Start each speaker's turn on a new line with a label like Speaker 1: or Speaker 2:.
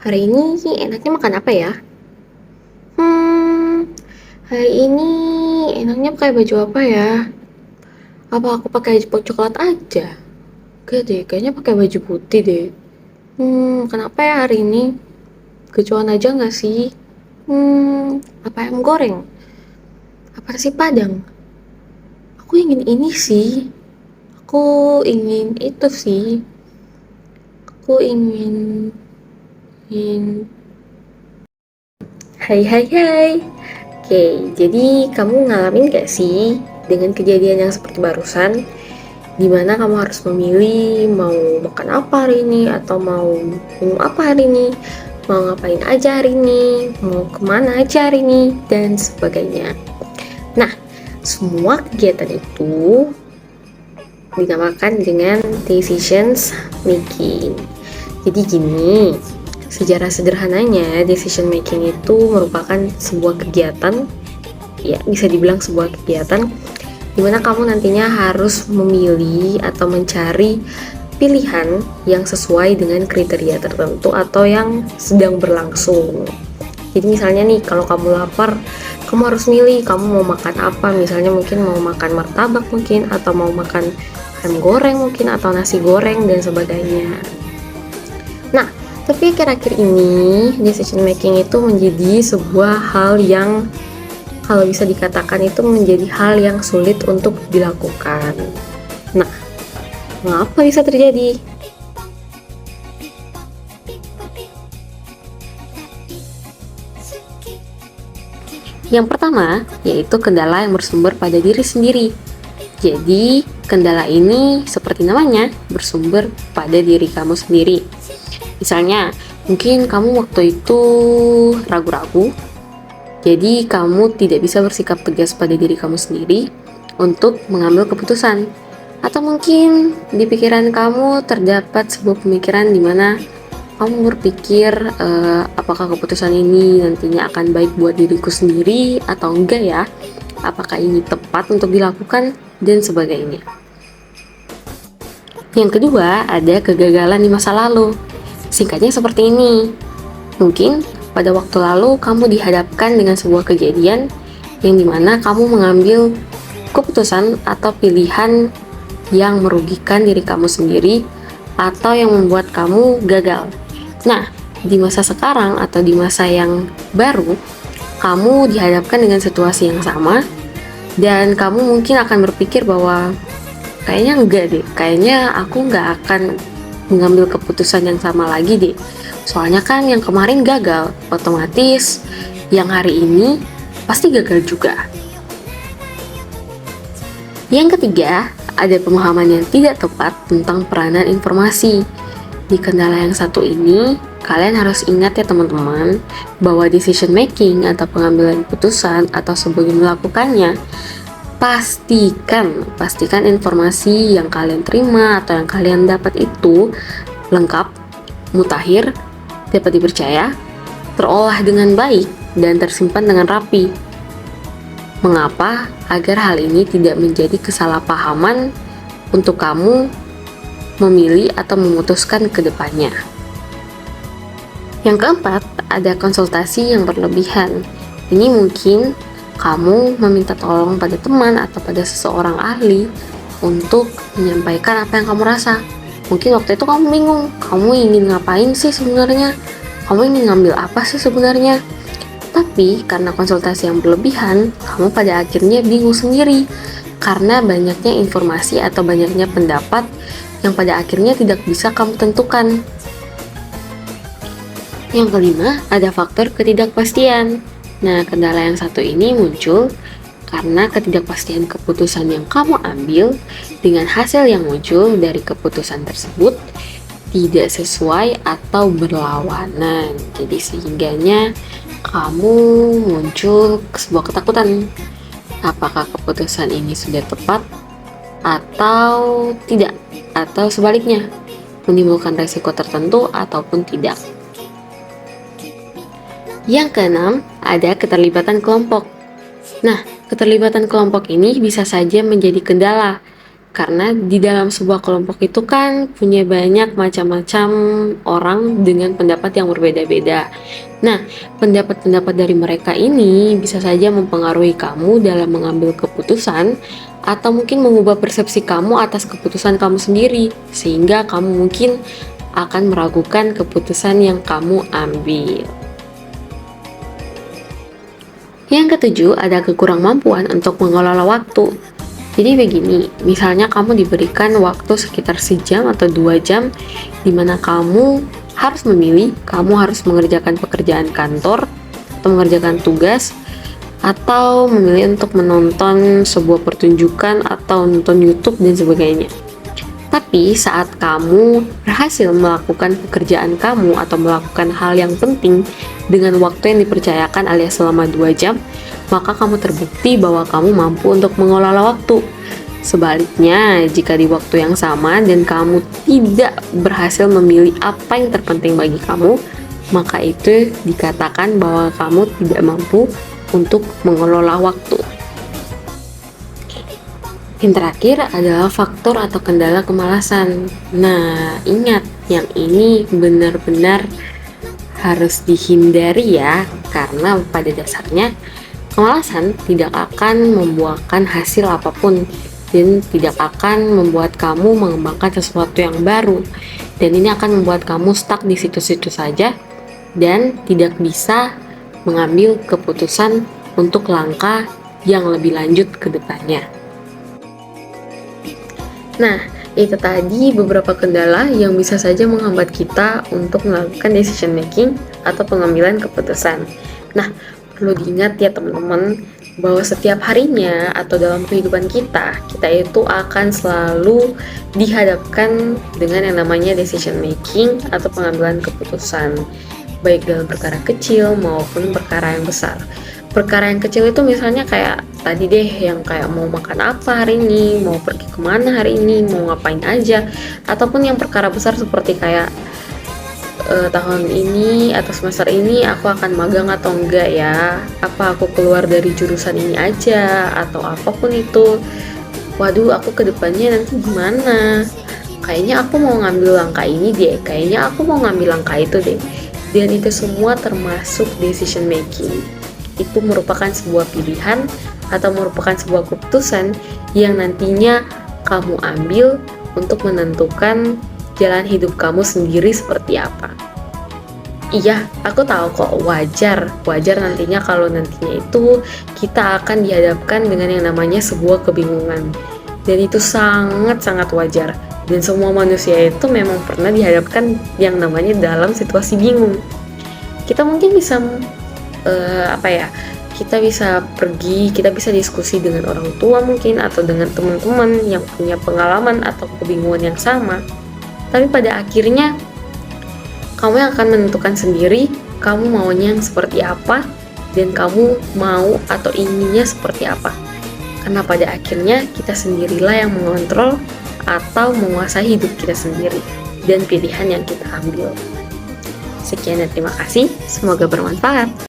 Speaker 1: Hari ini enaknya makan apa ya? Hmm, hari ini enaknya pakai baju apa ya? Apa aku pakai baju coklat aja? Gak deh, kayaknya pakai baju putih deh. Kenapa ya hari ini? Kecuan aja nggak sih? Apa ayam goreng? Apa nasi padang? Aku ingin ini sih. Aku ingin itu sih. Aku ingin. Hai hai hai. Oke, jadi kamu ngalamin gak sih dengan kejadian yang seperti barusan, dimana kamu harus memilih mau makan apa hari ini atau mau minum apa hari ini, mau ngapain aja hari ini, mau kemana aja hari ini, dan sebagainya. Nah, semua kegiatan itu dinamakan dengan decisions making. Jadi gini, sejarah sederhananya decision making itu merupakan sebuah kegiatan, ya bisa dibilang sebuah kegiatan di mana kamu nantinya harus memilih atau mencari pilihan yang sesuai dengan kriteria tertentu atau yang sedang berlangsung. Jadi misalnya nih, kalau kamu lapar, kamu harus milih kamu mau makan apa. Misalnya mungkin mau makan martabak mungkin, atau mau makan ayam goreng mungkin, atau nasi goreng dan sebagainya. Nah, tapi akhir-akhir ini decision making itu menjadi sebuah hal yang kalau bisa dikatakan itu menjadi hal yang sulit untuk dilakukan. Nah, mengapa bisa terjadi? Yang pertama, yaitu kendala yang bersumber pada diri sendiri. Jadi, kendala ini seperti namanya, bersumber pada diri kamu sendiri. Misalnya, mungkin kamu waktu itu ragu-ragu, jadi kamu tidak bisa bersikap tegas pada diri kamu sendiri untuk mengambil keputusan. Atau mungkin di pikiran kamu terdapat sebuah pemikiran di mana kamu berpikir apakah keputusan ini nantinya akan baik buat diriku sendiri atau enggak ya? Apakah ini tepat untuk dilakukan dan sebagainya. Yang kedua, ada kegagalan di masa lalu. Singkatnya seperti ini. Mungkin pada waktu lalu kamu dihadapkan dengan sebuah kejadian yang dimana kamu mengambil keputusan atau pilihan yang merugikan diri kamu sendiri atau yang membuat kamu gagal. Nah, di masa sekarang atau di masa yang baru, kamu dihadapkan dengan situasi yang sama dan kamu mungkin akan berpikir bahwa kayaknya enggak deh, kayaknya aku nggak akan mengambil keputusan yang sama lagi deh. Soalnya kan yang kemarin gagal, otomatis yang hari ini pasti gagal juga. Yang ketiga, ada pemahaman yang tidak tepat tentang peranan informasi. Di kendala yang satu ini, kalian harus ingat ya teman-teman, bahwa decision making atau pengambilan keputusan atau sebelum melakukannya, pastikan informasi yang kalian terima atau yang kalian dapat itu lengkap, mutakhir, dapat dipercaya, terolah dengan baik, dan tersimpan dengan rapi. Mengapa? Agar hal ini tidak menjadi kesalahpahaman untuk kamu memilih atau memutuskan ke depannya. Yang keempat, ada konsultasi yang berlebihan. Ini mungkin kamu meminta tolong pada teman atau pada seseorang ahli untuk menyampaikan apa yang kamu rasa. Mungkin waktu itu kamu bingung, kamu ingin ngapain sih sebenarnya? Kamu ingin ngambil apa sih sebenarnya? Tapi karena konsultasi yang berlebihan, kamu pada akhirnya bingung sendiri karena banyaknya informasi atau banyaknya pendapat yang pada akhirnya tidak bisa kamu tentukan. Yang kelima, ada faktor ketidakpastian. Nah, kendala yang satu ini muncul karena ketidakpastian keputusan yang kamu ambil dengan hasil yang muncul dari keputusan tersebut tidak sesuai atau berlawanan. Jadi sehingganya kamu muncul sebuah ketakutan. Apakah keputusan ini sudah tepat atau tidak? Atau sebaliknya, menimbulkan resiko tertentu ataupun tidak. Yang keenam, ada keterlibatan kelompok. Nah, keterlibatan kelompok ini bisa saja menjadi kendala. Karena di dalam sebuah kelompok itu kan punya banyak macam-macam orang dengan pendapat yang berbeda-beda. Nah, pendapat-pendapat dari mereka ini bisa saja mempengaruhi kamu dalam mengambil keputusan atau mungkin mengubah persepsi kamu atas keputusan kamu sendiri, sehingga kamu mungkin akan meragukan keputusan yang kamu ambil. Yang ketujuh, ada kekurangmampuan untuk mengelola waktu. Jadi begini, misalnya kamu diberikan waktu sekitar sejam atau 2 jam, di mana kamu harus memilih, kamu harus mengerjakan pekerjaan kantor, atau mengerjakan tugas, atau memilih untuk menonton sebuah pertunjukan, atau nonton YouTube, dan sebagainya. Tapi saat kamu berhasil melakukan pekerjaan kamu atau melakukan hal yang penting dengan waktu yang dipercayakan alias selama 2 jam, maka kamu terbukti bahwa kamu mampu untuk mengelola waktu. Sebaliknya, jika di waktu yang sama dan kamu tidak berhasil memilih apa yang terpenting bagi kamu, maka itu dikatakan bahwa kamu tidak mampu untuk mengelola waktu. Yang terakhir adalah faktor atau kendala kemalasan. Nah, ingat, yang ini benar-benar harus dihindari ya, karena pada dasarnya kemalasan tidak akan membuahkan hasil apapun dan tidak akan membuat kamu mengembangkan sesuatu yang baru. Dan ini akan membuat kamu stuck di situ-situ saja dan tidak bisa mengambil keputusan untuk langkah yang lebih lanjut ke depannya. Nah, itu tadi beberapa kendala yang bisa saja menghambat kita untuk melakukan decision making atau pengambilan keputusan. Nah, perlu diingat ya teman-teman, bahwa setiap harinya atau dalam kehidupan kita itu akan selalu dihadapkan dengan yang namanya decision making atau pengambilan keputusan, baik dalam perkara kecil maupun perkara yang besar. Perkara yang kecil itu misalnya kayak tadi deh, yang kayak mau makan apa hari ini, mau pergi kemana hari ini, mau ngapain aja, ataupun yang perkara besar seperti kayak tahun ini atau semester ini aku akan magang atau enggak ya, apa aku keluar dari jurusan ini aja, atau apapun itu. Waduh, aku kedepannya nanti gimana, kayaknya aku mau ngambil langkah ini deh, kayaknya aku mau ngambil langkah itu deh. Dan itu semua termasuk decision making. Itu merupakan sebuah pilihan atau merupakan sebuah keputusan yang nantinya kamu ambil untuk menentukan jalan hidup kamu sendiri seperti apa. Iya, aku tahu kok, wajar nantinya kalau nantinya itu kita akan dihadapkan dengan yang namanya sebuah kebingungan. Dan itu sangat-sangat wajar. Dan semua manusia itu memang pernah dihadapkan yang namanya dalam situasi bingung. Kita mungkin bisa kita bisa pergi, kita bisa diskusi dengan orang tua mungkin, atau dengan teman-teman yang punya pengalaman atau kebingungan yang sama. Tapi pada akhirnya kamu yang akan menentukan sendiri kamu maunya yang seperti apa dan kamu mau atau inginnya seperti apa. Karena pada akhirnya kita sendirilah yang mengontrol atau menguasai hidup kita sendiri dan pilihan yang kita ambil. Sekian dan terima kasih, semoga bermanfaat.